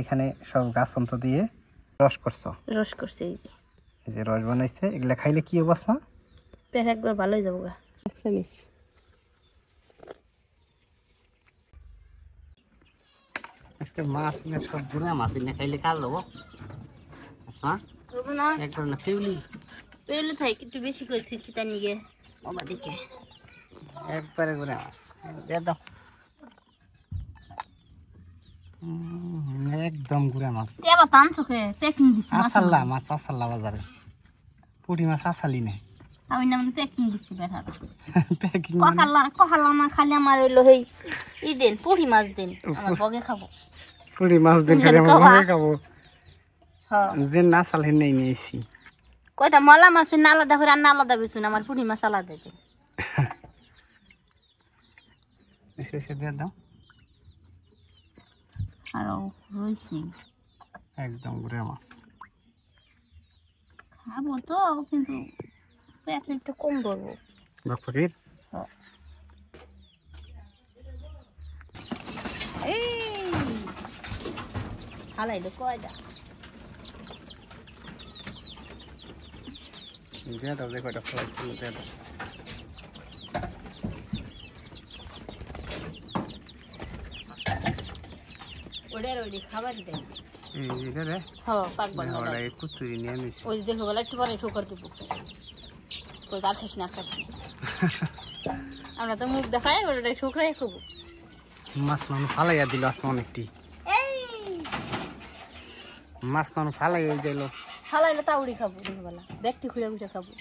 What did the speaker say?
এখানে সব গাছ অন্ত দিয়ে রস করছো। রস করছে এই যে রস বানাইছে, এগুলা খাইলে কি অবস্থা? পেট একবার ভালোই যাবো গা। আজকে মাছ না সব গুণা মাছ না খাইলে কাল হবো। আচ্ছা না একবার না পেউলি পেলে থাই একটু বেশি করে থুইছি তার নিগে বাবা দিকে একবারে গুণা মাছ দিয়ে দাও। একদম গুড়া মাছ। এবার টান চোখে প্যাকিং দিছি আসাল্লা মাছ, আসাল্লা বাজারে পুঁটি মাছ আসালি নেই। আমি না প্যাকিং দিছি বেটার প্যাকিং কখালা না খালি আমার হইলো হই ই দেন পুরি মাছ দেন আমার বগে খাবো। পুঁটি মাছ দিন খালি আমরা বগে খাবো। হ্যাঁ যে না সালে নেই নিয়েছি কয়টা মলা মাছের না আলাদা করে রান্না আলাদা বেশুন, আমার পুরি মাছ আলাদা দেন। এসে এসে দিয়ে দাও। আরো রইছি একদম গুড়া মাছ খাবো তো, কিন্তু পেট একটু কম ধরবো। ফকির এই হালাইলো কয়টা দিয়ে দাও, যে কয়টা ফ্রাই ছিল দিয়ে দাও। ওডের ওডি খাবার দেন। এই যে রে হ্যাঁ পাক বাংলা ওরা এই কুতুরি নিয়ে নিছি। ওই দেখো বলে একটু পরে ঠোকর দেবো, কই আর খাস না খাস না। আমরা তো মুখ দেখাই ওটা ঠোকরাই খাবো। মাছ মানুষ ফালাইয়া দিল আজকে অনেকটি। এই মাছ মানুষ ফালাইয়া দিল। হালাইলে তাউড়ি খাবো দেখো বলা, ব্যক্তি খুঁড়ে খুঁড়ে খাবো।